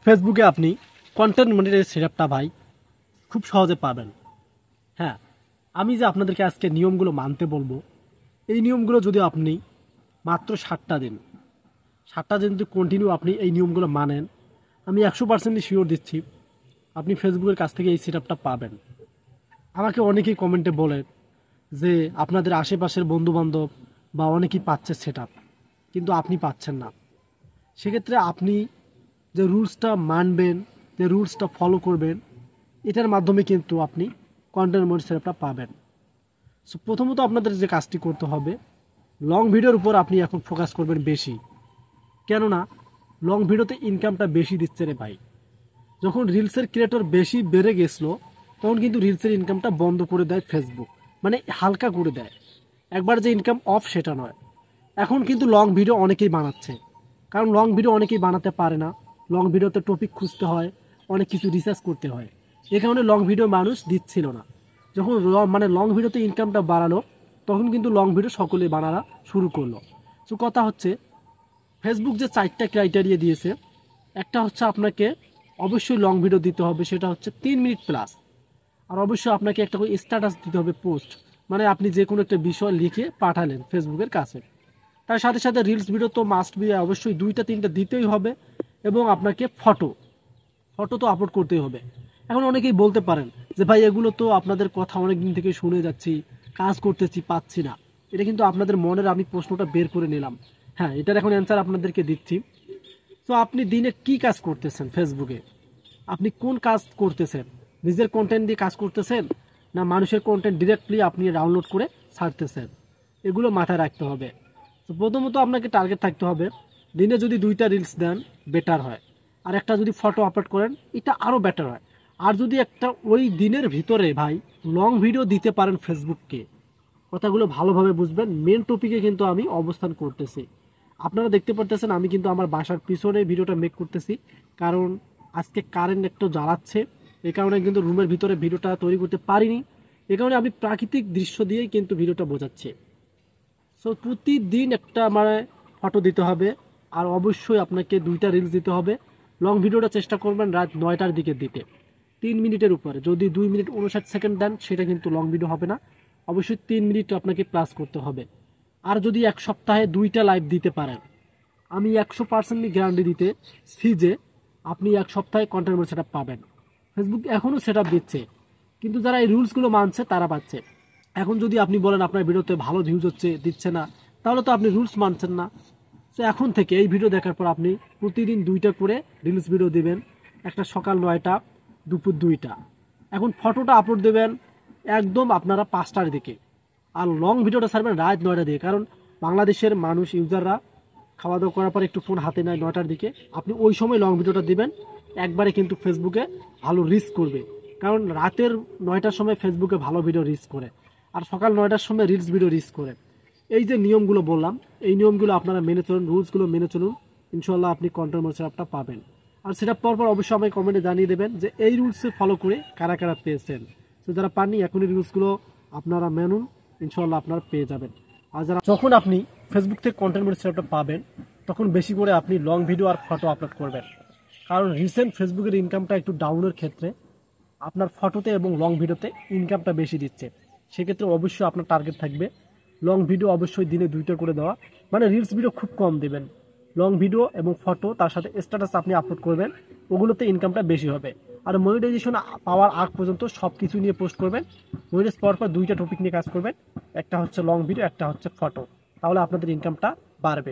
ফেসবুকে আপনি content monetization সেটআপটা ভাই খুব সহজে পাবেন। হ্যাঁ, আমি যে আপনাদেরকে আজকে নিয়মগুলো মানতে বলবো, এই নিয়মগুলো যদি আপনি মাত্র 7টা দিন যদি কন্টিনিউ আপনি এই নিয়মগুলো মানেন, আমি 100% শিওর দিচ্ছি আপনি ফেসবুকের কাছ থেকে এই সেটআপটা পাবেন। আমাকে অনেকেই কমেন্টে বলেন যে আপনাদের আশেপাশের বন্ধুবান্ধব বা অনেকেই পাচ্ছে সেটআপ, কিন্তু আপনি পাচ্ছেন না। সেক্ষেত্রে আপনি যে রুলসটা মানবেন, যে রুলসটা ফলো করবেন, এটার মাধ্যমে কিন্তু আপনি কন্টেন্ট মনিটাইজেশন সেটআপটা পাবেন। সো প্রথমত আপনাদের যে কাজটি করতে হবে, লং ভিডিওর উপর আপনি এখন ফোকাস করবেন বেশি। কেননা লং ভিডিওতে ইনকামটা বেশি দিচ্ছে রে ভাই। যখন রিলসের ক্রিয়েটর বেশি বেড়ে গেছিলো, তখন কিন্তু রিলসের ইনকামটা বন্ধ করে দেয় ফেসবুক, মানে হালকা করে দেয়। একবার যে ইনকাম অফ সেটা নয়। এখন কিন্তু লং ভিডিও অনেকেই বানাচ্ছে, কারণ লং ভিডিও অনেকেই বানাতে পারে না। লং ভিডিওতে টপিক খুঁজতে হয়, অনেক কিছু রিসার্চ করতে হয়। এ কারণে লং ভিডিও মানুষ দিচ্ছিল না। যখন লং ভিডিওতে ইনকামটা বাড়ালো, তখন কিন্তু লং ভিডিও সকলে বানানো শুরু করলো। তো কথা হচ্ছে, ফেসবুক যে 4টা ক্রাইটেরিয়া দিয়েছে, একটা হচ্ছে আপনাকে অবশ্যই লং ভিডিও দিতে হবে, সেটা হচ্ছে 3 মিনিট প্লাস। আর অবশ্যই আপনাকে একটা করে স্ট্যাটাস দিতে হবে, পোস্ট, মানে আপনি যে কোনো একটা বিষয় লিখে পাঠালেন ফেসবুকের কাছে। তার সাথে সাথে রিলস ভিডিও তো মাস্ট বি, অবশ্যই 2টা-3টা দিতেই হবে। এবং আপনাকে ফটো তো আপলোড করতেই হবে। এখন অনেকেই বলতে পারেন যে ভাই এগুলো তো আপনাদের কথা অনেক দিন থেকে শুনে যাচ্ছি, কাজ করতেছি, পাচ্ছি না। এটা কিন্তু আপনাদের মনের আমি প্রশ্নটা বের করে নিলাম। হ্যাঁ, এটার এখন অ্যান্সার আপনাদেরকে দিচ্ছি। তো আপনি দিনে কি কাজ করতেছেন ফেসবুকে? আপনি কোন কাজ করতেছেন? নিজের কন্টেন্ট দিয়ে কাজ করতেছেন, না মানুষের কন্টেন্ট ডিরেক্টলি আপনি ডাউনলোড করে ছাড়তেছেন? এগুলো মাথায় রাখতে হবে। তো প্রথমত আপনাকে টার্গেট থাকতে হবে, দিনে যদি 2টা রিলস দেন বেটার হয়, আর একটা যদি ফটো আপলোড করেন এটা আরও বেটার হয়। আর যদি একটা ওই দিনের ভিতরে ভাই লং ভিডিও দিতে পারেন ফেসবুককে, কথাগুলো ভালোভাবে বুঝবেন। মেন টপিকে কিন্তু আমি অবস্থান করতেছি, আপনারা দেখতে পারতেছেন। আমি কিন্তু আমার বাসার পিছনে ভিডিওটা মেক করতেছি, কারণ আজকে কারেন্ট একটু জ্বালাচ্ছে। এই কারণে কিন্তু রুমের ভিতরে ভিডিওটা তৈরি করতে পারিনি। এই কারণে আমি প্রাকৃতিক দৃশ্য দিয়েই কিন্তু ভিডিওটা বোঝাচ্ছি। সো প্রতিদিন একটা আমার ফটো দিতে হবে, আর অবশ্যই আপনাকে 2টা রিলস দিতে হবে। লং ভিডিওটা চেষ্টা করবেন রাত 9টার দিকে দিতে, 3 মিনিটের উপরে। যদি 2 মিনিট 59 সেকেন্ড দেন সেটা কিন্তু লং ভিডিও হবে না। অবশ্যই 3 মিনিট আপনাকে প্লাস করতে হবে। আর যদি এক সপ্তাহে 2টা লাইভ দিতে পারেন, আমি 100% গ্যারান্টি দিতেছি যে আপনি এক সপ্তাহে কন্টেন্ট সেটআপ পাবেন। ফেসবুক এখনও সেটআপ দিচ্ছে, কিন্তু যারা এই রুলসগুলো মানছে তারা পাচ্ছে। এখন যদি আপনি বলেন আপনার ভিডিওতে ভালো ভিউজ হচ্ছে, দিচ্ছে না, তাহলে তো আপনি রুলস মানছেন না। তো এখন থেকে এই ভিডিও দেখার পর আপনি প্রতিদিন 2টা করে রিলস ভিডিও দিবেন। একটা সকাল 9টা, দুপুর 2টা। এখন ফটোটা আপলোড দেবেন একদম আপনারা 5টার দিকে, আর লং ভিডিওটা ছাড়বেন রাত 9টার দিকে। কারণ বাংলাদেশের মানুষ ইউজাররা খাওয়া দাওয়া করার পর একটু ফোন হাতে নেয় 9টার দিকে। আপনি ওই সময় লং ভিডিওটা দিবেন, একবারে কিন্তু ফেসবুকে ভালো রিচ করবে। কারণ রাতের 9টার সময় ফেসবুকে ভালো ভিডিও রিচ করে, আর সকাল 9টার সময় রিলস ভিডিও রিচ করে। এই যে নিয়মগুলো বললাম, এই নিয়মগুলো আপনারা মেনে চলুন, রুলসগুলো মেনে চলুন, ইনশাল্লাহ আপনি কন্টেন্ট সেটআপটা পাবেন। আর সেটা পরপর অবশ্যই আমাকে কমেন্টে জানিয়ে দেবেন যে এই রুলসে ফলো করে কারা কারা পেয়েছেন। তো যারা পাননি এখনই রুলসগুলো আপনারা মেনুন, ইনশাল্লাহ আপনারা পেয়ে যাবেন। আর যারা যখন আপনি ফেসবুক থেকে কন্টেন্ট সেটআপটা পাবেন, তখন বেশি করে আপনি লং ভিডিও আর ফটো আপলোড করবেন। কারণ রিসেন্ট ফেসবুকের ইনকামটা একটু ডাউনের ক্ষেত্রে আপনার ফটোতে এবং লং ভিডিওতে ইনকামটা বেশি দিচ্ছে। সেক্ষেত্রে অবশ্যই আপনার টার্গেট থাকবে লং ভিডিও অবশ্যই দিনে 2টা করে দেওয়া, মানে রিলস ভিডিও খুব কম দেবেন। লং ভিডিও এবং ফটো তার সাথে স্ট্যাটাস আপনি আপলোড করবেন, ওগুলোতে ইনকামটা বেশি হবে। আর মনিটাইজেশন পাওয়ার আগ পর্যন্ত সব কিছু নিয়ে পোস্ট করবেন। মনিটাইজ পাওয়ার পর 2টা টপিক নিয়ে কাজ করবেন, একটা হচ্ছে লং ভিডিও, একটা হচ্ছে ফটো। তাহলে আপনাদের ইনকামটা বাড়বে।